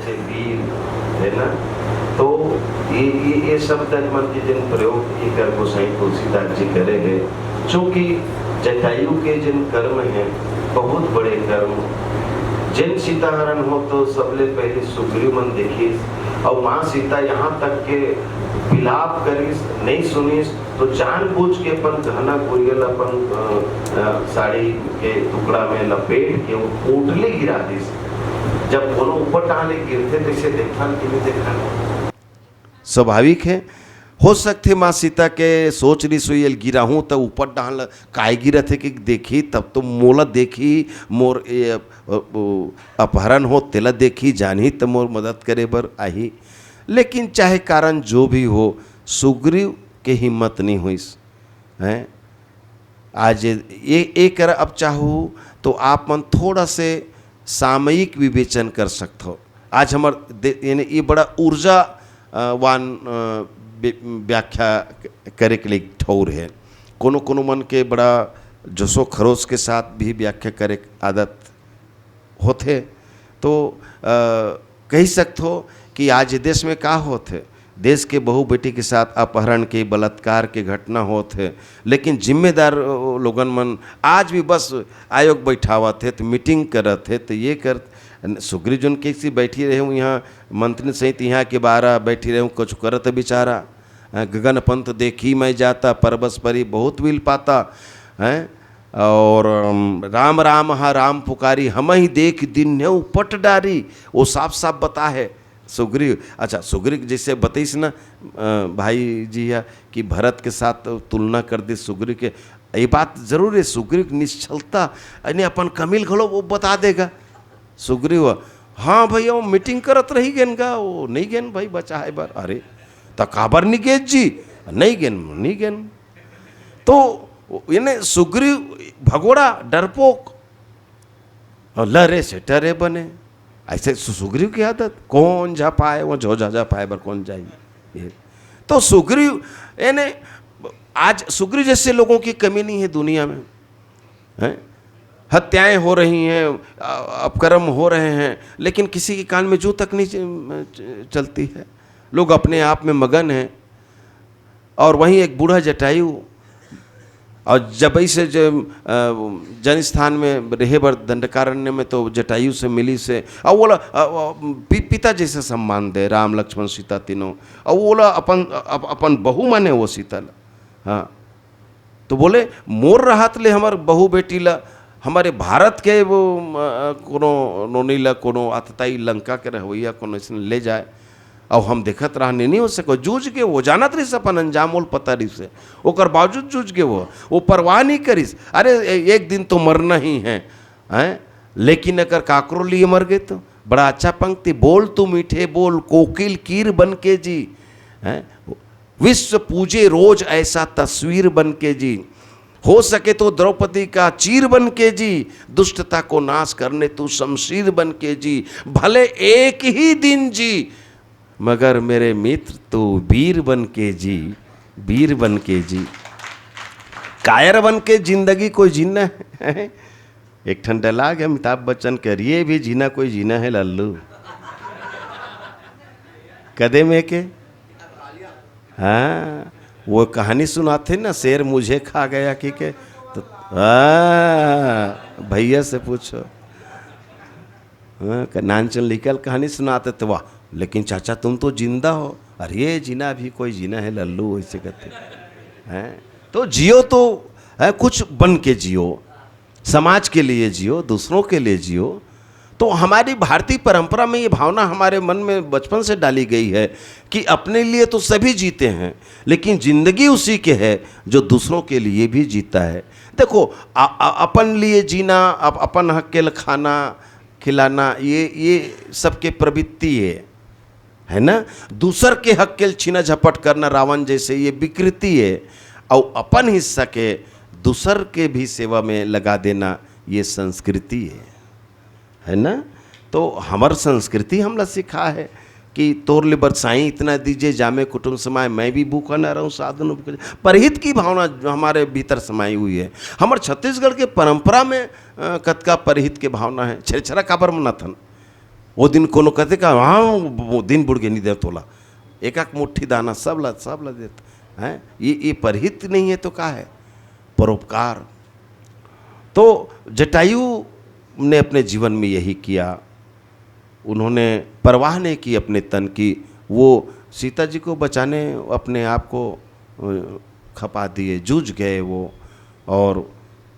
सच्चे वीर, है ना। तो ये शब्द मन के जिन प्रयोग की कर गोसाई तुलसीदास जी करे है, चूंकि जटायु के जिन कर्म हैं बहुत बड़े कर्म, जिन सीता हरण हो तो सबले पहले सुग्रीव मन देखी और माँ सीता यहाँ तक के विलाप करीस नहीं सुनीस तो जानबूझ के अपन गहना गुरियल अपन साड़ी के टुकड़ा में लपेट के वो पोटली गिरा दीस। जब दोनों ऊपर टाले गिरते तो इसे देखा कि नहीं देखा। स्वाभाविक है, हो सकते माँ सीता के सोच रही सुयल गिरा हूँ तो ऊपर डाल काय गिरा थे कि देखी तब तो मोला देखी मोर अपहरण हो तेला देखी जानी तो मोर मदद करे बर आई। लेकिन चाहे कारण जो भी हो सुग्रीव के हिम्मत नहीं हुई हैं। आज ये कर अब चाहूँ तो आप मन थोड़ा से सामयिक विवेचन कर सकते हो। आज हमार यानी ये बड़ा ऊर्जावान व्याख्या करे के लिए ठौर है। कोनो कोनो मन के बड़ा जोशो खरोश के साथ भी व्याख्या करे आदत होते। तो कह सकते हो कि आज देश में का होते, देश के बहू बेटी के साथ अपहरण के बलात्कार के घटना होते, लेकिन जिम्मेदार लोगन मन आज भी बस आयोग बैठावा थे तो मीटिंग करत थे तो ये कर सुग्रीव जन कैसी बैठी रहे हूँ यहाँ मंत्री सहित यहाँ के 12 बैठी रहे हूँ कुछ करत बेचारा। गगन पंथ देखी मैं जाता परबस परी बहुत विल पाता हैं और राम राम हा राम पुकारी हम ही देख दिन पट डारी। वो साफ साफ बता है सुग्रीव। अच्छा सुग्रीव जैसे बताइस ना भाई जी है कि भरत के साथ तुलना कर दी सुग्रीव के, ये बात जरूर है। सुग्रीव निश्चलता यानी अपन कमिल घलो वो बता देगा। सुग्रीव हाँ भैया वो मीटिंग करत रही गेन का वो नहीं गेन भाई बचा है बार। अरे तो काबर नहीं गेन जी, नहीं गेन तो यानी सुग्रीव भगोड़ा डरपोक और लरे से डरे बने। ऐसे सुग्रीव की आदत कौन जा पाए वो जो जा पाए बर कौन जाए। तो सुग्रीव यानी आज सुग्रीव जैसे लोगों की कमी नहीं है दुनिया में हैं। हत्याएं हो रही हैं, अपकर्म हो रहे हैं, लेकिन किसी के कान में जू तक नहीं चलती है। लोग अपने आप में मगन हैं। और वहीं एक बूढ़ा जटायु और जबई से जन स्थान में रहे बर दंडकारण्य में तो जटायु से मिली से और बोला पिता जैसे सम्मान दे राम लक्ष्मण सीता तीनों। और बोला अपन बहू माने वो सीता हाँ तो बोले मोर राहत ले हमार बहू बेटी ला हमारे भारत के वो कोनो नोनी ला कोनो आतताई लंका के रहोइया कोनो इसने ले जाए और हम देखत रहने नहीं हो सको जूझ के वो जानत रही अपन अंजाम ओल पता रही से ओकर बावजूद जूझ के वो परवाह नहीं करीस। अरे एक दिन तो मरना ही हैं लेकिन अगर काकरो लिए मर गए तो बड़ा अच्छा पंक्ति बोल तू मीठे बोल कोकिल कीर बन के जी हैं विश्व पूजे रोज ऐसा तस्वीर बन के जी हो सके तो द्रौपदी का चीर बन के जी दुष्टता को नाश करने तू शमशीर बन के जी भले एक ही दिन जी मगर मेरे मित्र तो वीर बन के जी वीर बन के जी। कायर बन के जिंदगी कोई जीना है। एक ठन डायलॉग है अमिताभ बच्चन कर ये भी जीना कोई जीना है लल्लू कदे में के हाँ वो कहानी सुनाते ना शेर मुझे खा गया कि के तो भैया से पूछो नानचन लिखल कहानी सुनाते तो वाह लेकिन चाचा तुम तो जिंदा हो। अरे जीना भी कोई जीना है लल्लू ऐसे कहते हैं। तो जियो तो है कुछ बन के जियो समाज के लिए जियो दूसरों के लिए जियो। तो हमारी भारतीय परंपरा में ये भावना हमारे मन में बचपन से डाली गई है कि अपने लिए तो सभी जीते हैं लेकिन ज़िंदगी उसी के है जो दूसरों के लिए भी जीता है। देखो अपन लिए जीना अपन हक के खाना खिलाना ये सबके प्रवृत्ति है ना। दूसर के हक के छीना झपट करना रावण जैसे ये विकृति है और अपन हिस्सा के दूसर के भी सेवा में लगा देना ये संस्कृति है ना। तो हमार संस्कृति हमला सिखा है कि तोर ले बरसाई इतना दीजिए जामे कुटुंब समाये मैं भी भूखा न रहूँ साधन परहित की भावना हमारे भीतर समाई हुई है। हमारे छत्तीसगढ़ के परंपरा में कतका परहित के भावना है। छेरछरा काबर मनाथन वो दिन कोनो कहते का हाँ वो दिन बुढ़ के नहीं दे तोला, एक एक मुट्ठी दाना सब ला देता है। ये परहित नहीं है तो क्या है, परोपकार। तो जटायु ने अपने जीवन में यही किया, उन्होंने परवाह नहीं की अपने तन की, वो सीता जी को बचाने अपने आप को खपा दिए, जूझ गए वो, और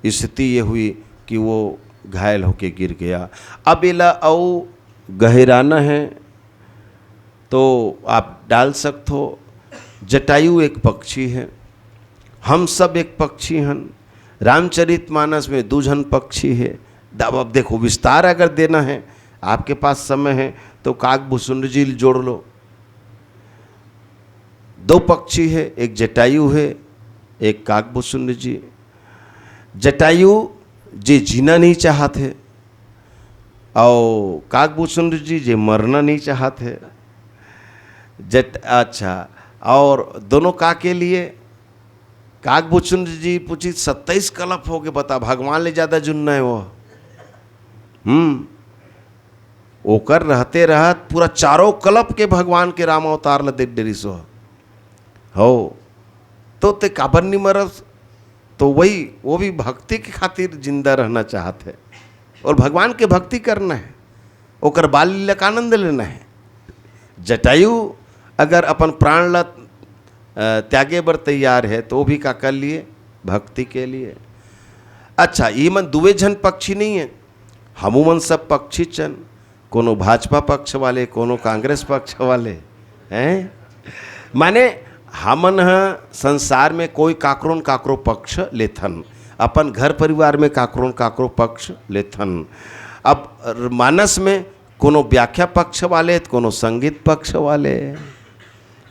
स्थिति ये हुई कि वो घायल होके गिर गया। अब इला औ गहराना है तो आप डाल सकते हो। जटायु एक पक्षी है, हम सब एक पक्षी हैं। रामचरितमानस में दूजन पक्षी है। अब देखो विस्तार अगर देना है, आपके पास समय है तो काकभूषुंड जी जोड़ लो। दो पक्षी है, एक जटायु है, एक काकभूषुंड जी। जटायु जी जीना नहीं चाहते और काकभूषुंड जी जे मरना नहीं चाहते। अच्छा, और दोनों का के लिए काकभूषुंड जी पूछी 27 कलप हो गए, बता भगवान ले ज़्यादा जुन्ना है वो। ओकर रहते रहत पूरा चारों कलप के भगवान के राम अवतार ल देख डेरी सो हो, तो ते काबर नहीं मरस। तो वही वो भी भक्ति के खातिर जिंदा रहना चाहते हैं और भगवान के भक्ति करना है, ओकर बाल लीला का आनंद लेना है। जटायु अगर अपन प्राण ला त्यागे बर तैयार है तो वो भी का कर लिए, भक्ति के लिए। अच्छा, ये मन दुवे जन पक्षी नहीं है, हमू मन सब पक्षी चन, कोनो भाजपा पक्ष वाले, कोनो कांग्रेस पक्ष वाले हैं। माने हमन संसार में कोई काकरों काकरो पक्ष लेथन, अपन घर परिवार में काकरों काकरो पक्ष लेथन। अब मानस में कोनो व्याख्या पक्ष वाले तो कोनो संगीत पक्ष वाले,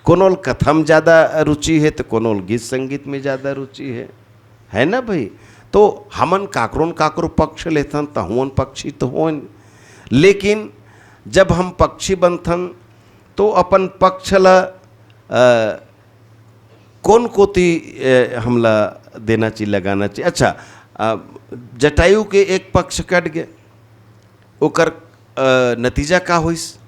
कोनो कथम ज़्यादा रुचि है तो कोनो गीत संगीत में ज़्यादा रुचि है ना भाई। तो हमन काकरों काकरो पक्ष लेथन तो हुन पक्षी तो होन, लेकिन जब हम पक्षी बनथन तो अपन पक्ष ला कौन कोती हमला देना चाहिए, लगाना चाहिए। अच्छा, जटायु के एक पक्ष कट गए, ओकर नतीजा का होइस,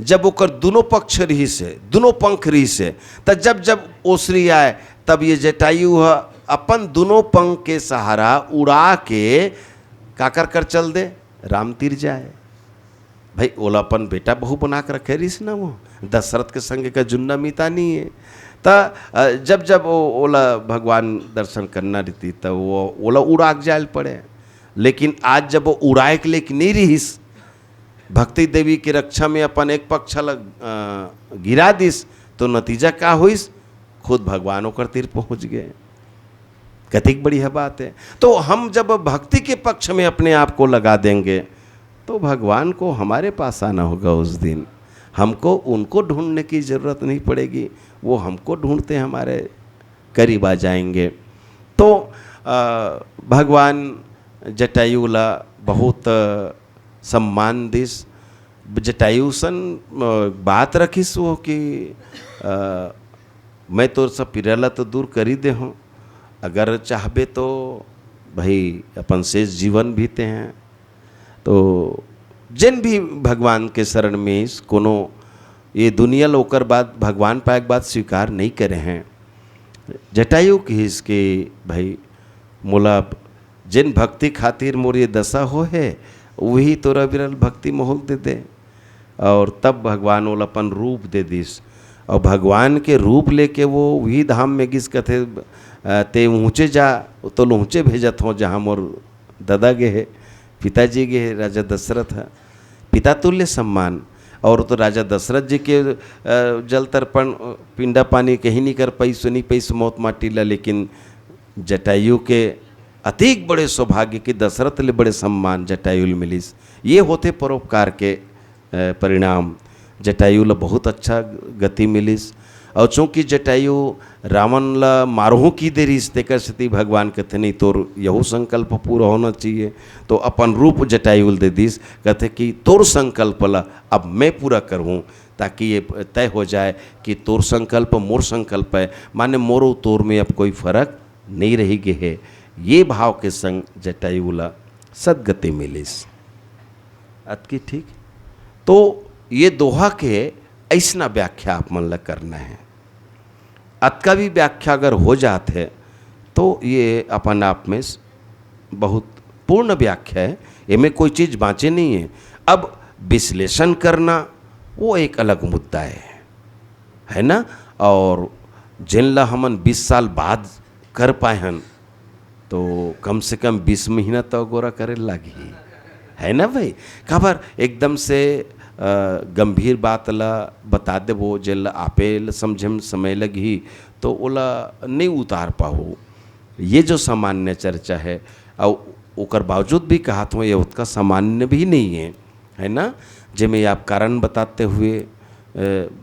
जब ओकर दोनों पक्ष रही से, दोनों पंख रही से, तब जब ओसरी आए तब ये जटायु अपन दोनों पंख के सहारा उड़ा के काकर कर चल दे, राम तीर जाए। भाई ओला अपन बेटा बहू बना कर रखे रहीस ना, वो दशरथ के संग का जुन्ना मीता नहीं है। त जब ओला भगवान दर्शन करना रहती तब वो ओला उड़ा के जाए पड़े। लेकिन आज जब वो उड़ाए के लिए नहीं रहीस, भक्ति देवी की रक्षा में अपन एक पक्ष गिरा दिस, तो नतीजा क्या हुईस, खुद भगवान होकर तीर पहुँच गए। कतिक बढ़िया बात है। तो हम जब भक्ति के पक्ष में अपने आप को लगा देंगे तो भगवान को हमारे पास आना होगा उस दिन, हमको उनको ढूंढने की ज़रूरत नहीं पड़ेगी, वो हमको ढूंढते हमारे करीब आ जाएंगे। तो भगवान जटायुला बहुत सम्मान दिस। जटायुसन बात रखिस वो कि मैं तो सब पिरला तो दूर करी दे हूँ, अगर चाहबे तो भाई अपन शेष जीवन बीते हैं। तो जिन भी भगवान के शरण में कोनो ये दुनिया लोकर बात भगवान पाए बात स्वीकार नहीं करे हैं। जटायु की इसके भाई मोला जिन भक्ति खातिर मोर ये दशा हो है, वही तोरा विरल भक्ति मोहल दे दे। और तब भगवान ओला अपन रूप दे दिस, और भगवान के रूप लेके वो वही धाम में गिस कथे ते ऊँचे जा, तो ऊँचे भेजत हो जहाँ मोर दादा गे है, पिताजी गे है, राजा दशरथ है, पिता तुल्य सम्मान। और तो राजा दशरथ जी के जल तर्पण पिंडा पानी कहीं नहीं कर पाई, सुनी पैस मौत माटी ला, लेकिन जटायु के अतिक बड़े सौभाग्य की दशरथ ले बड़े सम्मान जटायु मिलिस। ये होते परोपकार के परिणाम। जटायु ला बहुत अच्छा गति मिलिस। और चूँकि जटायु रावण ला मारहू की देरी तेकर स्थिति भगवान कहते नहीं तोर यहू संकल्प पूरा होना चाहिए, तो अपन रूप जटायु दे दिस, कहते कि तोर संकल्प ला अब मैं पूरा करूँ, ताकि ये तय हो जाए कि तोर संकल्प मोर संकल्प है, माने मोरो तोर में अब कोई फर्क नहीं रही गे है। ये भाव के संग जटायु ला सदगति मिलिस। अतकी ठीक। तो ये दोहा के ऐसना व्याख्या आप मन ला करना है। अतका भी व्याख्या अगर हो जाते तो ये अपन आप में बहुत पूर्ण व्याख्या है, इनमें कोई चीज़ बाँचे नहीं है। अब विश्लेषण करना वो एक अलग मुद्दा है ना। और जिन ला हमन 20 साल बाद कर पाए हन तो कम से कम 20 महीना तो गोरा करे लगी है ना भाई। खबर एकदम से गंभीर बात ला बता देबो जिन ला आपे समझे में समय लगी तो ओला नहीं उतार पाओ। ये जो सामान्य चर्चा है और ओकर बावजूद भी कहा तो ये उसका सामान्य भी नहीं है ना। जिसमें आप कारण बताते हुए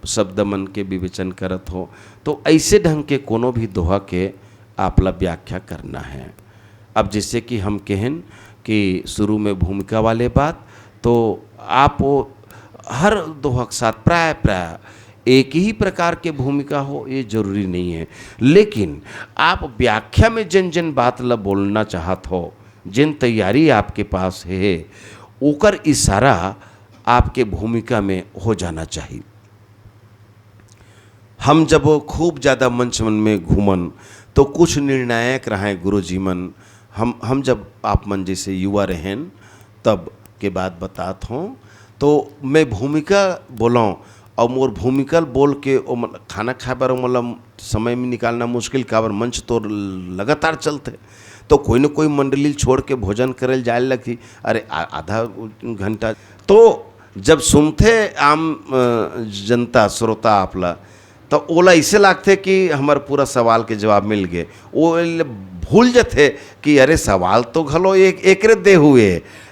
शब्द मन के विवेचन करत हो तो ऐसे ढंग के कोनो भी दोहा के आपला व्याख्या करना है। अब जैसे कि हम कहें कि शुरू में भूमिका वाले बात, तो आप वो हर दोहा के साथ प्राय एक ही प्रकार के भूमिका हो ये जरूरी नहीं है, लेकिन आप व्याख्या में जिन जिन बात ला बोलना चाहत हो, जिन तैयारी आपके पास है, ओकर इशारा आपके भूमिका में हो जाना चाहिए। हम जब खूब ज़्यादा मंच मन में घूमन तो कुछ निर्णायक रहे गुरुजी मन। हम जब आप मन जैसे युवा रहें तब के बात बात हों तो मैं भूमिका बोलाऊँ और मोर भूमिका बोल के खाना खाए बार मतलब समय में निकालना मुश्किल, काबर मंच तो लगातार चलते तो कोई न कोई मंडली छोड़ के भोजन करे जाए लगी। अरे आधा घंटा तो जब सुनते आम जनता श्रोता आपला तो ओला ऐसे लागते कि हमार पूरा सवाल के जवाब मिल गए। वो भूल जाते कि अरे सवाल तो घलो एक दे हुए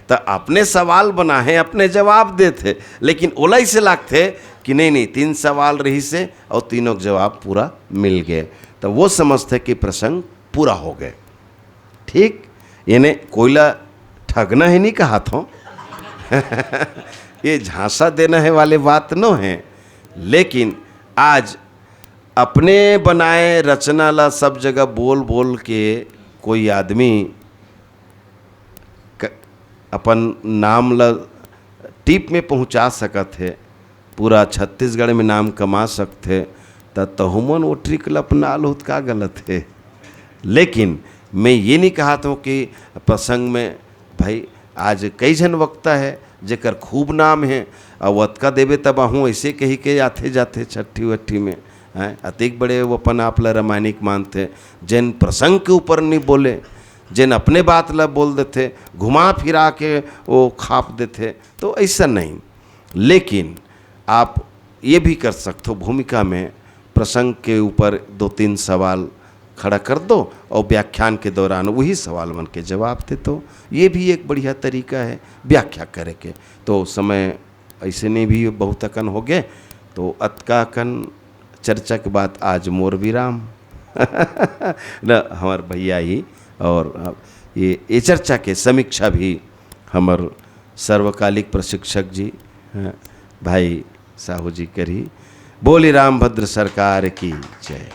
तो अपने सवाल बना है अपने जवाब देते, लेकिन ओला ऐसे लागते कि नहीं 3 सवाल रही से और तीनों जवाब पूरा मिल गए, तो वो समझते कि प्रसंग पूरा हो गए। ठीक, इन्हें कोयला ठगना है नहीं कहा था ये झांसा देना है वाले बात न है, लेकिन आज अपने बनाए रचना ला सब जगह बोल बोल के कोई आदमी अपन नाम ला टिप में पहुंचा सकत है, पूरा छत्तीसगढ़ में नाम कमा सकते, तहुमन वो ट्रिक ला अपना लो का गलत है। लेकिन मैं ये नहीं कहा था कि प्रसंग में भाई आज कई जन वक्ता है जेकर खूब नाम है और वतका देवे तब आहूँ ऐसे कही के आते जाते छठी वट्ठी में हैं अतिक बड़े वो अपन आप ला रामायणिक मानते, जिन प्रसंग के ऊपर नहीं बोले, जिन अपने बात ला बोल देते, घुमा फिरा के वो खाप देते, तो ऐसा नहीं। लेकिन आप ये भी कर सकते हो भूमिका में प्रसंग के ऊपर 2-3 सवाल खड़ा कर दो और व्याख्यान के दौरान वही सवाल मन के जवाब दे, तो ये भी एक बढ़िया तरीका है व्याख्या करे के। तो समय ऐसे नहीं भी बहुत अकन हो गए, तो अतका अकन चर्चा के बाद आज मोर विराम न हमार भैया ही और ये चर्चा के समीक्षा भी हमार सर्वकालिक प्रशिक्षक जी भाई साहू जी करी। बोली रामभद्र सरकार की जय।